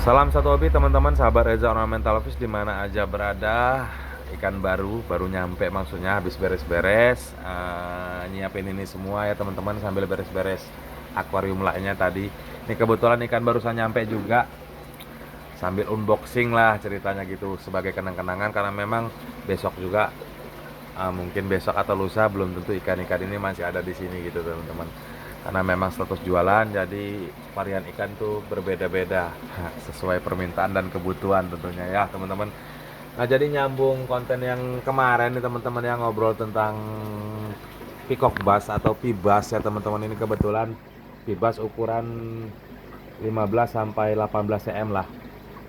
Salam satu hobi teman-teman, sahabat Reza Ornamental Fish di mana aja berada. Ikan baru nyampe, maksudnya habis beres-beres, nyiapin ini semua ya teman-teman, sambil beres-beres akuarium lainnya tadi. Ini kebetulan ikan barusan nyampe juga, sambil unboxing lah ceritanya gitu sebagai kenang-kenangan, karena memang besok juga, mungkin besok atau lusa belum tentu ikan-ikan ini masih ada di sini gitu teman-teman, karena memang status jualan, jadi varian ikan tuh berbeda-beda sesuai permintaan dan kebutuhan tentunya ya teman-teman. Nah, jadi nyambung konten yang kemarin nih teman-teman, yang ngobrol tentang peacock bass atau pibas ya teman-teman. Ini kebetulan pibas ukuran 15 sampai 18 cm lah,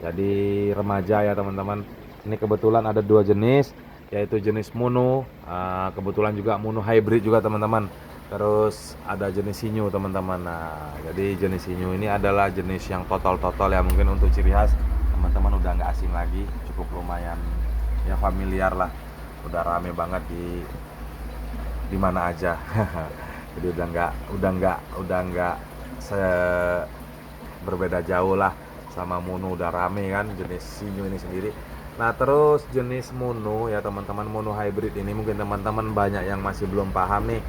jadi remaja ya teman-teman. Ini kebetulan ada dua jenis, yaitu jenis mono, kebetulan juga mono hybrid juga teman-teman. Terus ada jenis sinyu teman-teman. Nah, jadi jenis sinyu ini adalah jenis yang total ya, mungkin untuk ciri khas teman-teman udah nggak asing lagi, cukup lumayan ya familiar lah, udah rame banget di mana aja. Jadi udah nggak berbeda jauh lah sama mono, udah rame kan jenis sinyu ini sendiri. Nah, terus jenis mono ya teman-teman, mono hybrid ini mungkin teman-teman banyak yang masih belum paham nih,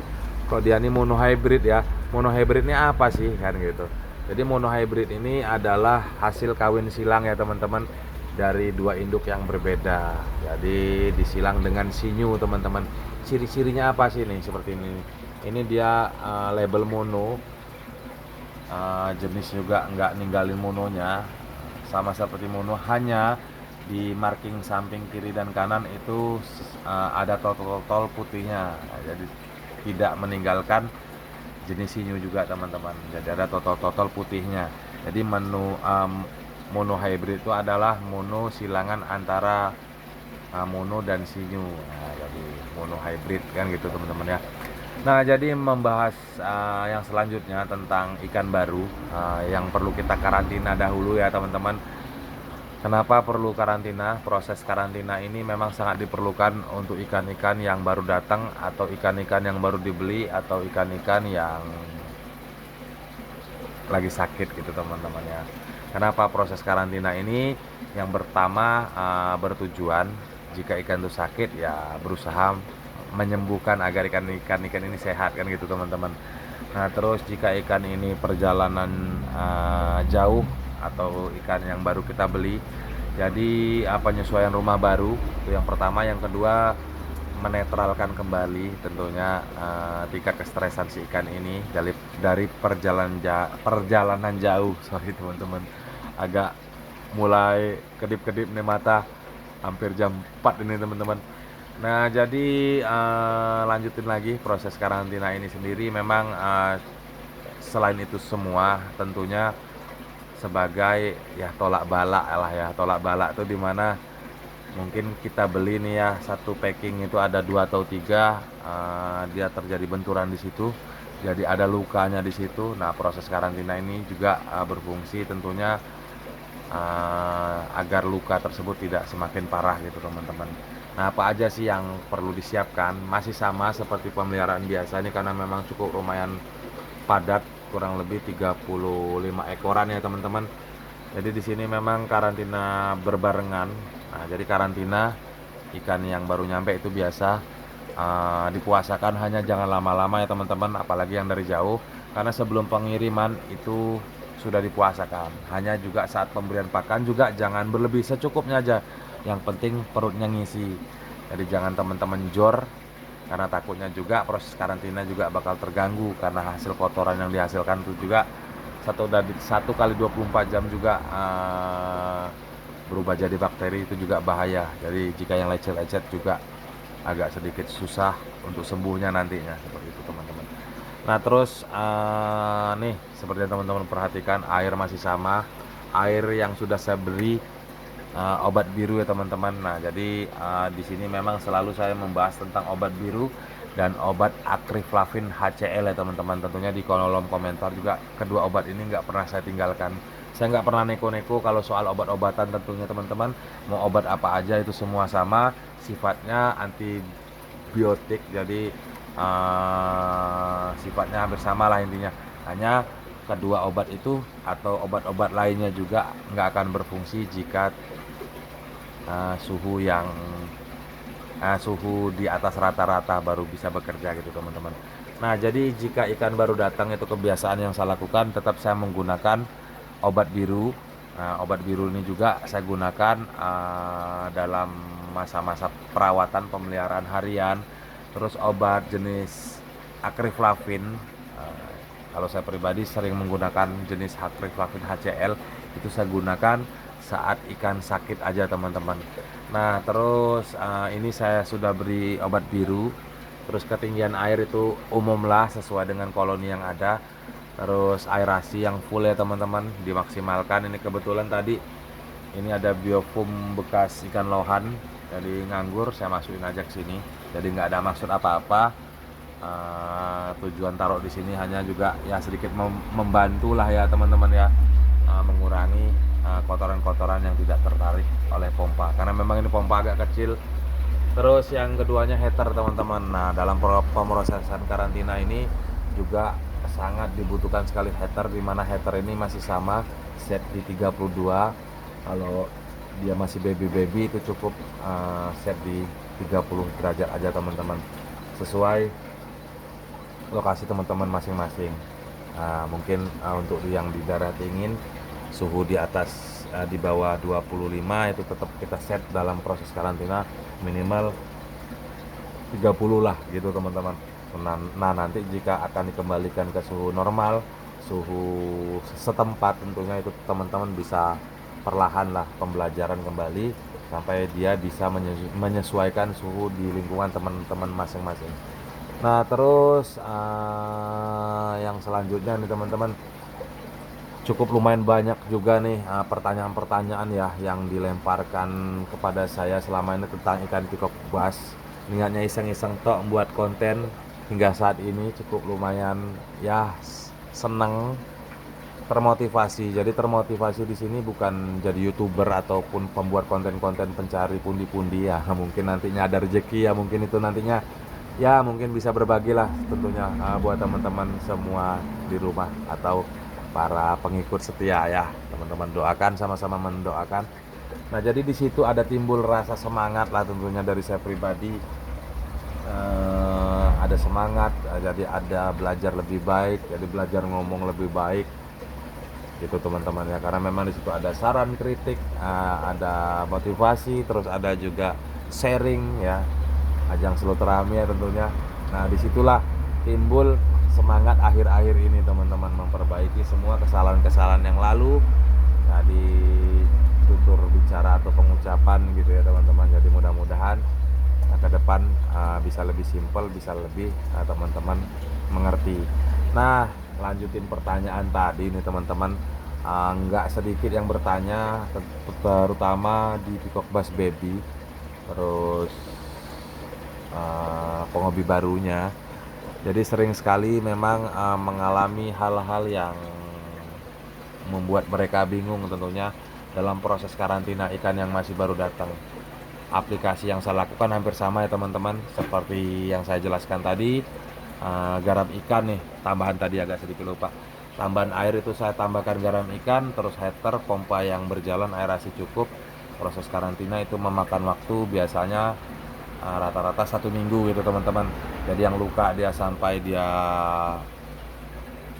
kok dia ini mono hybrid ya. Mono hybrid ini apa sih kan gitu. Jadi mono hybrid ini adalah hasil kawin silang ya teman-teman, dari dua induk yang berbeda. Jadi disilang dengan sinyu teman-teman. Ciri-cirinya apa sih nih, seperti ini. Ini dia label mono. Jenis juga nggak ninggalin mononya, sama seperti mono, hanya di marking samping kiri dan kanan itu ada totol putihnya. Jadi tidak meninggalkan jenis sinyu juga teman-teman, jadi ada totol putihnya. Jadi mono hybrid itu adalah mono silangan antara mono dan sinyu. Nah, jadi mono hybrid kan gitu teman-teman ya. Nah, jadi membahas yang selanjutnya tentang ikan baru, yang perlu kita karantina dahulu ya teman-teman. Kenapa perlu karantina? Proses karantina ini memang sangat diperlukan untuk ikan-ikan yang baru datang, atau ikan-ikan yang baru dibeli, atau ikan-ikan yang lagi sakit gitu teman-teman ya. Kenapa proses karantina ini? Yang pertama, bertujuan jika ikan itu sakit ya berusaha menyembuhkan agar ikan ini sehat kan gitu teman-teman. Nah, terus jika ikan ini perjalanan jauh, atau ikan yang baru kita beli, jadi penyesuaian rumah baru itu yang pertama. Yang kedua, menetralkan kembali tentunya tingkat kestresan si ikan ini dari perjalanan jauh. Sorry teman-teman, agak mulai kedip-kedip nih mata, hampir jam 4 ini teman-teman. Nah, jadi lanjutin lagi proses karantina ini sendiri. Memang selain itu semua tentunya sebagai ya tolak balak lah ya. Tolak balak itu dimana mungkin kita beli nih ya, satu packing itu ada 2 atau 3, dia terjadi benturan di situ, jadi ada lukanya di situ. Nah, proses karantina ini juga berfungsi tentunya agar luka tersebut tidak semakin parah gitu teman-teman. Nah, apa aja sih yang perlu disiapkan? Masih sama seperti pemeliharaan biasa ini, karena memang cukup lumayan padat, kurang lebih 35 ekoran ya teman-teman. Jadi di sini memang karantina berbarengan. Nah, jadi karantina ikan yang baru nyampe itu biasa dipuasakan, hanya jangan lama-lama ya teman-teman, apalagi yang dari jauh, karena sebelum pengiriman itu sudah dipuasakan. Hanya juga saat pemberian pakan juga jangan berlebih, secukupnya aja. Yang penting perutnya ngisi. Jadi jangan teman-teman jor, karena takutnya juga proses karantina juga bakal terganggu, karena hasil kotoran yang dihasilkan itu juga satu kali 24 jam juga berubah jadi bakteri, itu juga bahaya. Jadi jika yang lecet-lecet juga agak sedikit susah untuk sembuhnya nantinya, seperti itu teman-teman. Nah, terus nih seperti yang teman-teman perhatikan, air masih sama, air yang sudah saya beri obat biru ya teman-teman. Nah, jadi di sini memang selalu saya membahas tentang obat biru dan obat Akriflavin HCl ya teman-teman. Tentunya di kolom komentar juga kedua obat ini nggak pernah saya tinggalkan. Saya nggak pernah neko-neko kalau soal obat-obatan tentunya teman-teman. Mau obat apa aja itu semua sama, sifatnya antibiotik. Jadi sifatnya hampir sama lah intinya. Hanya kedua obat itu atau obat-obat lainnya juga nggak akan berfungsi jika suhu di atas rata-rata baru bisa bekerja gitu teman-teman. Nah jadi jika ikan baru datang itu kebiasaan yang saya lakukan tetap saya menggunakan obat biru. Nah, obat biru ini juga saya gunakan dalam masa-masa perawatan pemeliharaan harian. Terus obat jenis akriflavin, kalau saya pribadi sering menggunakan jenis akriflavin HCl, itu saya gunakan saat ikan sakit aja teman-teman. Nah terus ini saya sudah beri obat biru. Terus ketinggian air itu umumlah sesuai dengan koloni yang ada. Terus aerasi yang full ya teman-teman, dimaksimalkan. Ini kebetulan tadi ini ada biofum bekas ikan lohan, jadi nganggur saya masukin aja ke sini. Jadi nggak ada maksud apa-apa. Tujuan taruh di sini hanya juga ya sedikit membantu lah ya teman-teman ya, mengurangi kotoran-kotoran yang tidak tertarik oleh pompa, karena memang ini pompa agak kecil. Terus yang keduanya heater teman-teman. Nah dalam pemrosesan karantina ini juga sangat dibutuhkan sekali heater, dimana heater ini masih sama set di 32. Kalau dia masih baby itu cukup set di 30 derajat aja teman-teman, sesuai lokasi teman-teman masing-masing. Mungkin untuk yang di daerah dingin suhu di atas di bawah 25 itu tetap kita set dalam proses karantina minimal 30 lah gitu teman-teman. Nah nanti jika akan dikembalikan ke suhu normal, suhu setempat, tentunya itu teman-teman bisa perlahan lah pembelajaran kembali sampai dia bisa menyesuaikan suhu di lingkungan teman-teman masing-masing. Nah terus yang selanjutnya nih teman-teman, cukup lumayan banyak juga nih pertanyaan-pertanyaan ya yang dilemparkan kepada saya selama ini tentang ikan pikok bass. Niatnya iseng-iseng tok buat konten, hingga saat ini cukup lumayan ya seneng, termotivasi. Jadi termotivasi di sini bukan jadi YouTuber ataupun pembuat konten-konten pencari pundi-pundi ya. Mungkin nantinya ada rezeki ya, mungkin itu nantinya ya mungkin bisa berbagi lah tentunya buat teman-teman semua di rumah atau para pengikut setia ya. Teman-teman doakan, sama-sama mendoakan. Nah jadi di situ ada timbul rasa semangat lah tentunya dari saya pribadi. Ada semangat, jadi ada belajar lebih baik, jadi belajar ngomong lebih baik gitu teman-teman ya, karena memang di situ ada saran kritik, ada motivasi, terus ada juga sharing ya, ajang silaturahmi ya tentunya. Nah disitulah timbul semangat akhir-akhir ini teman-teman, memperbaiki semua kesalahan-kesalahan yang lalu. Nah di tutur bicara atau pengucapan gitu ya teman-teman. Jadi mudah-mudahan ke depan bisa lebih simpel, bisa lebih teman-teman mengerti. Nah lanjutin pertanyaan tadi nih teman-teman, nggak sedikit yang bertanya terutama di Pikok Bass Baby, terus penghobi barunya. Jadi sering sekali memang mengalami hal-hal yang membuat mereka bingung tentunya dalam proses karantina ikan yang masih baru datang. Aplikasi yang saya lakukan hampir sama ya teman-teman, seperti yang saya jelaskan tadi. Garam ikan nih, tambahan tadi agak sedikit lupa. Tambahan air itu saya tambahkan garam ikan, terus heater, pompa yang berjalan, aerasi cukup. Proses karantina itu memakan waktu biasanya rata-rata 1 minggu gitu teman-teman. Jadi yang luka dia sampai dia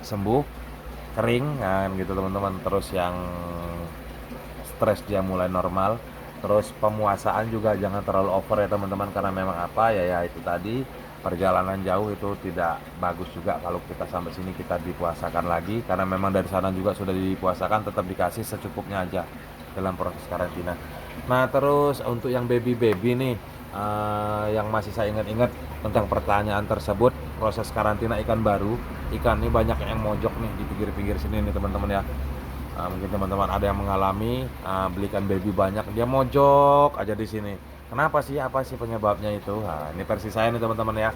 sembuh, kering kan gitu teman-teman. Terus yang stres dia mulai normal. Terus pemuasaan juga jangan terlalu over ya teman-teman, karena memang apa ya itu tadi, perjalanan jauh itu tidak bagus juga kalau kita sampai sini kita dipuasakan lagi, karena memang dari sana juga sudah dipuasakan, tetap dikasih secukupnya aja dalam proses karantina. Nah terus untuk yang baby nih, yang masih saya ingat-ingat tentang pertanyaan tersebut, proses karantina ikan baru, ikan ini banyak yang mojok nih di pinggir-pinggir sini nih teman-teman ya. Mungkin teman-teman ada yang mengalami belikan baby banyak, dia mojok aja di sini. Kenapa sih? Apa sih penyebabnya itu? Nah, ini versi saya nih teman-teman ya.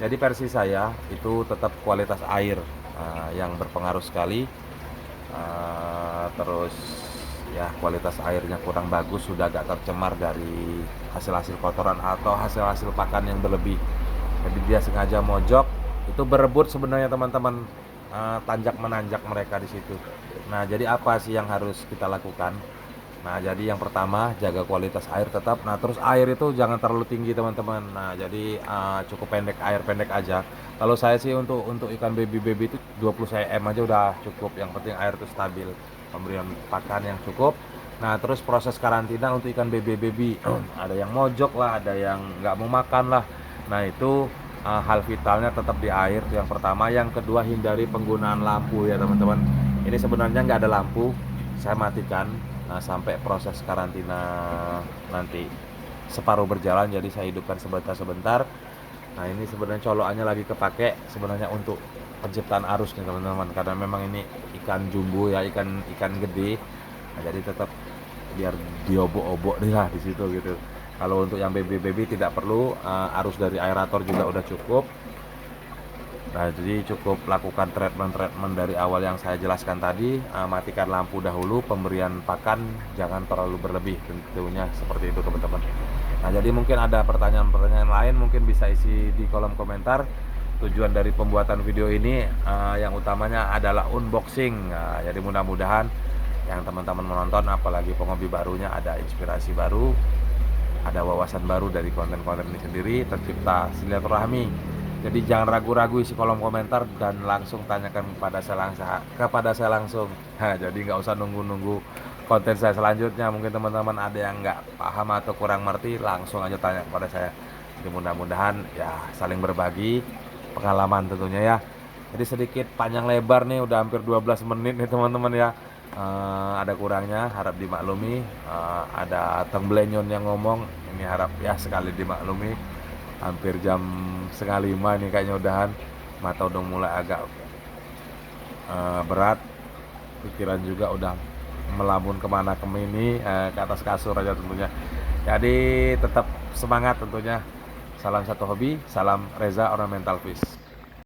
Jadi versi saya itu tetap kualitas air yang berpengaruh sekali. Terus ya kualitas airnya kurang bagus, sudah agak tercemar dari hasil-hasil kotoran atau hasil-hasil pakan yang berlebih. Jadi dia sengaja mojok, itu berebut sebenarnya teman-teman tanjak menanjak mereka di situ. Nah, jadi apa sih yang harus kita lakukan? Nah, jadi yang pertama jaga kualitas air tetap. Nah, terus air itu jangan terlalu tinggi teman-teman. Nah, jadi cukup pendek, air pendek aja. Kalau saya sih untuk ikan baby itu 20 cm aja udah cukup. Yang penting air itu stabil, pemberian pakan yang cukup. Nah, terus proses karantina untuk ikan baby ada yang mojok lah, ada yang nggak mau makan lah. Nah, itu hal vitalnya tetap di air itu yang pertama. Yang kedua, hindari penggunaan lampu ya teman-teman. Ini sebenarnya nggak ada lampu, saya matikan sampai proses karantina nanti separuh berjalan, jadi saya hidupkan sebentar-sebentar. Nah, ini sebenarnya colokannya lagi kepake sebenarnya untuk penciptaan arus nih teman-teman, karena memang ini ikan jumbo ya, ikan gede. Nah, jadi tetap biar diobok-obok nih lah di situ gitu. Kalau untuk yang baby tidak perlu, arus dari aerator juga udah cukup. Nah, jadi cukup lakukan treatment dari awal yang saya jelaskan tadi. Matikan lampu dahulu, pemberian pakan jangan terlalu berlebih tentunya, seperti itu teman-teman. Nah, jadi mungkin ada pertanyaan-pertanyaan lain, mungkin bisa isi di kolom komentar. Tujuan dari pembuatan video ini yang utamanya adalah unboxing. Nah, jadi mudah-mudahan yang teman-teman menonton, apalagi penghobi barunya, ada inspirasi baru, ada wawasan baru dari konten-konten ini sendiri, tercipta silaturahmi. Jadi jangan ragu-ragu isi kolom komentar dan langsung tanyakan kepada saya langsung. Nah, jadi nggak usah nunggu-nunggu konten saya selanjutnya. Mungkin teman-teman ada yang nggak paham atau kurang mengerti, langsung aja tanya kepada saya. Jadi mudah-mudahan ya saling berbagi pengalaman tentunya ya. Jadi sedikit panjang lebar nih, udah hampir 12 menit nih teman-teman ya. Ada kurangnya, harap dimaklumi. Ada Tengbelenyon yang ngomong, ini harap ya sekali dimaklumi. Hampir jam 4:30 nih kayaknya udahan, mata udah mulai agak berat, pikiran juga udah melamun kemana kemini, ke atas kasur aja tentunya. Jadi tetap semangat tentunya. Salam satu hobi, salam Reza Ornamental Fish.